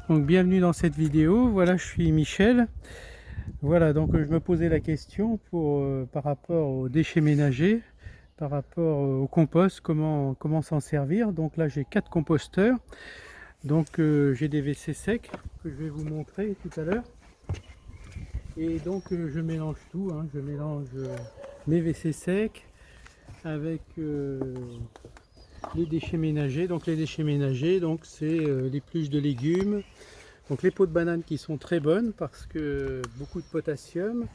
Donc bienvenue dans cette vidéo. Voilà, je suis Michel. Voilà, donc je me posais la question par rapport aux déchets ménagers, par rapport au compost, comment s'en servir. Donc là j'ai 4 composteurs. Donc j'ai des WC secs que je vais vous montrer tout à l'heure. Et donc je mélange tout, hein. Je mélange mes WC secs avec les déchets ménagers. Donc les déchets ménagers, donc c'est l'épluche de légumes. Donc les peaux de banane qui sont très bonnes parce que beaucoup de potassium.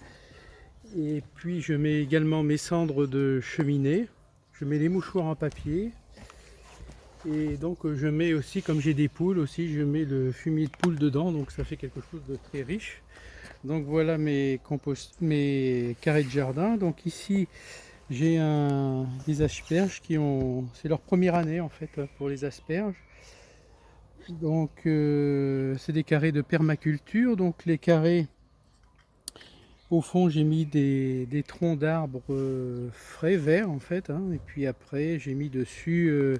Et puis je mets également mes cendres de cheminée. Je mets les mouchoirs en papier. Et donc je mets aussi, comme j'ai des poules aussi, je mets le fumier de poule dedans. Donc ça fait quelque chose de très riche. Donc voilà mes carrés de jardin. Donc ici j'ai des asperges c'est leur première année en fait pour les asperges. Donc c'est des carrés de permaculture. Donc les carrés, au fond j'ai mis des troncs d'arbres frais verts en fait, hein. Et puis après j'ai mis dessus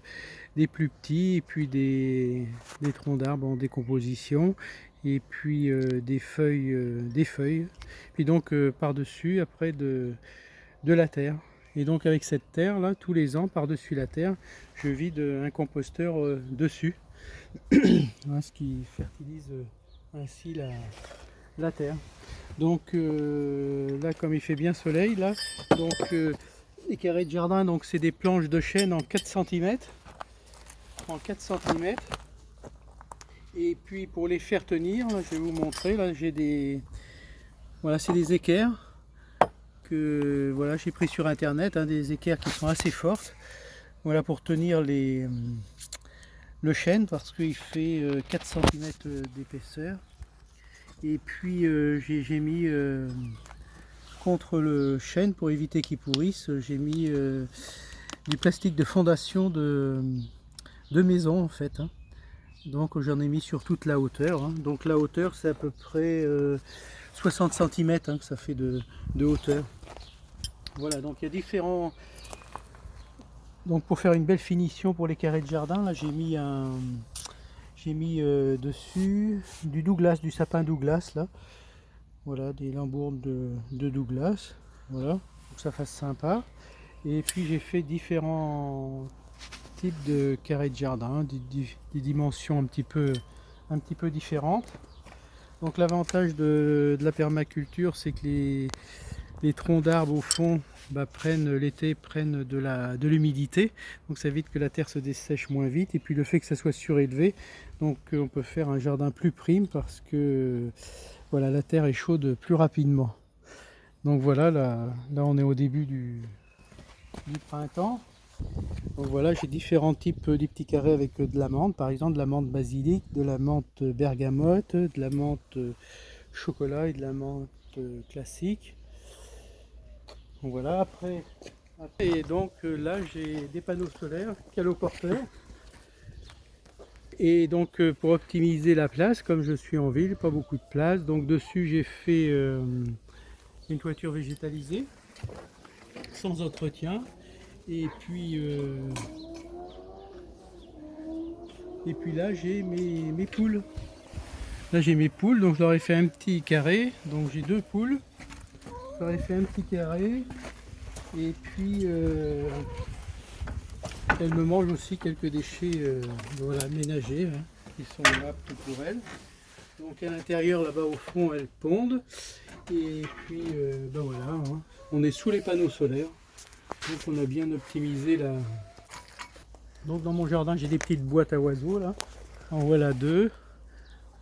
des plus petits, et puis des troncs d'arbres en décomposition, et puis des feuilles. Puis donc par dessus après de la terre. Et donc avec cette terre là, tous les ans par dessus la terre, je vide un composteur dessus. Voilà, ce qui fertilise ainsi la terre. Donc là, comme il fait bien soleil là, donc les carrés de jardin, donc c'est des planches de chêne en 4 cm. En 4 cm. Et puis pour les faire tenir, là, je vais vous montrer, là j'ai voilà, c'est des équerres que voilà, j'ai pris sur internet, hein, des équerres qui sont assez fortes. Voilà, pour tenir le chêne, parce qu'il fait 4 cm d'épaisseur. Et puis j'ai mis contre le chêne, pour éviter qu'il pourrisse, j'ai mis du plastique de fondation de maison en fait, hein. Donc j'en ai mis sur toute la hauteur, hein. Donc la hauteur c'est à peu près 60 cm, hein, que ça fait de hauteur. Voilà, donc il y a différents. Donc pour faire une belle finition pour les carrés de jardin, là j'ai mis dessus du Douglas, du sapin Douglas là. Voilà, des lambourdes de Douglas. Voilà, pour que ça fasse sympa. Et puis j'ai fait différents types de carrés de jardin, des dimensions un petit peu différentes. Donc l'avantage de la permaculture, c'est que les troncs d'arbres au fond l'été prennent de l'humidité, donc ça évite que la terre se dessèche moins vite. Et puis le fait que ça soit surélevé, donc on peut faire un jardin plus prime parce que voilà, la terre est chaude plus rapidement. Donc voilà, là on est au début du printemps. Donc voilà, j'ai différents types de petits carrés avec de la menthe, par exemple de la menthe basilic, de la menthe bergamote, de la menthe chocolat et de la menthe classique. Donc voilà, après et donc là j'ai des panneaux solaires caloporteurs. Et donc pour optimiser la place, comme je suis en ville, pas beaucoup de place, donc dessus j'ai fait une toiture végétalisée sans entretien. Et puis là j'ai mes poules. Là j'ai mes poules, donc je leur ai fait un petit carré. Donc j'ai 2 poules. Je leur ai fait un petit carré. Et puis elles me mangent aussi quelques déchets voilà, ménagers, hein, qui sont aptes pour elles. Donc à l'intérieur là-bas au fond elles pondent. Et puis ben voilà, hein, on est sous les panneaux solaires. Donc on a bien optimisé la. Donc dans mon jardin j'ai des petites boîtes à oiseaux là. En voilà 2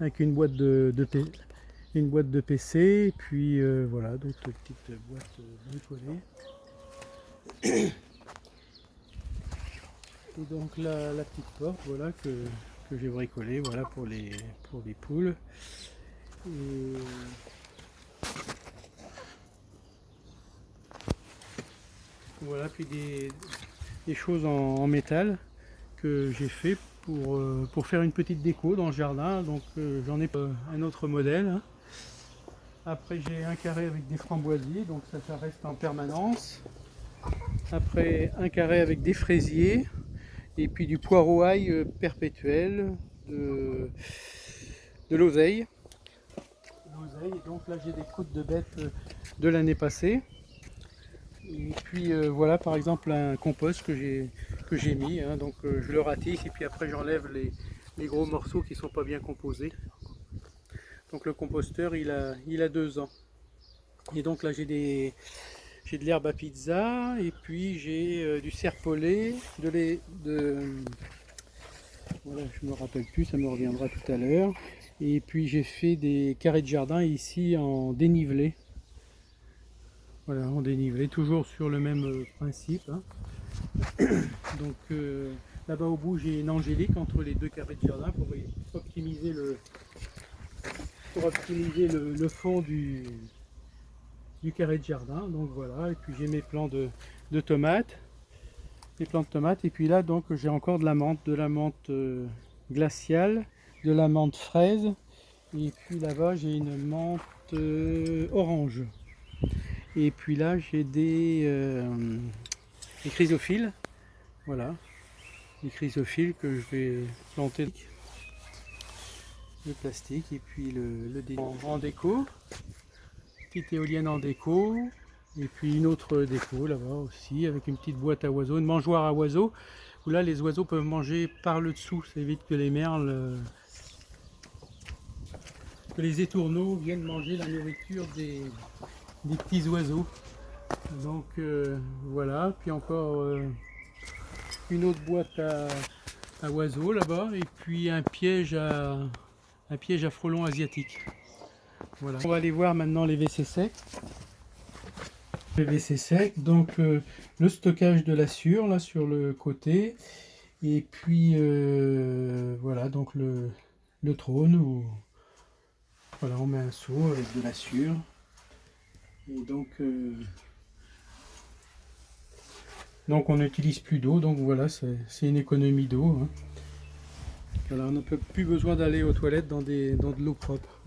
avec une boîte de PC, et puis voilà d'autres petites boîtes bricolées. Et donc la petite porte voilà que j'ai bricolée voilà pour les poules. Et voilà, puis des choses en métal que j'ai fait pour faire une petite déco dans le jardin. Donc j'en ai un autre modèle, hein. Après j'ai un carré avec des framboisiers, donc ça reste en permanence. Après un carré avec des fraisiers, et puis du poireau ail perpétuel, de de l'oseille. Donc là j'ai des croûtes de bêtes de l'année passée. Et puis voilà par exemple un compost que j'ai mis, hein. Donc je le ratisse et puis après j'enlève les gros morceaux qui ne sont pas bien composés. Donc le composteur il a 2 ans. Et donc là j'ai de l'herbe à pizza et puis j'ai du serpolet, voilà, je me rappelle plus, ça me reviendra tout à l'heure. Et puis j'ai fait des carrés de jardin ici en dénivelé. Voilà, en dénivelé, toujours sur le même principe, hein. Donc là-bas au bout j'ai une angélique entre les 2 carrés de jardin pour optimiser le fond du carré de jardin. Donc voilà, et puis j'ai mes plants de tomates, les plants de tomates, et puis là donc j'ai encore de la menthe glaciale, de la menthe fraise, et puis là-bas j'ai une menthe orange. Et puis là j'ai des chrysophiles, voilà, des chrysophiles que je vais planter, le plastique, et puis le en déco, petite éolienne en déco, et puis une autre déco là-bas aussi avec une petite boîte à oiseaux, une mangeoire à oiseaux, où là les oiseaux peuvent manger par le dessous, ça évite que les merles, que les étourneaux viennent manger la nourriture des petits oiseaux. Donc voilà, puis encore une autre boîte à oiseaux là-bas, et puis un piège à frelons asiatiques. Voilà. On va aller voir maintenant les WC secs. Les WC secs, donc le stockage de la sûre là sur le côté, et puis voilà donc le trône où voilà, on met un seau avec de la sûre. Et donc on n'utilise plus d'eau, donc voilà, c'est une économie d'eau, hein. Voilà, on n'a plus besoin d'aller aux toilettes dans de l'eau propre.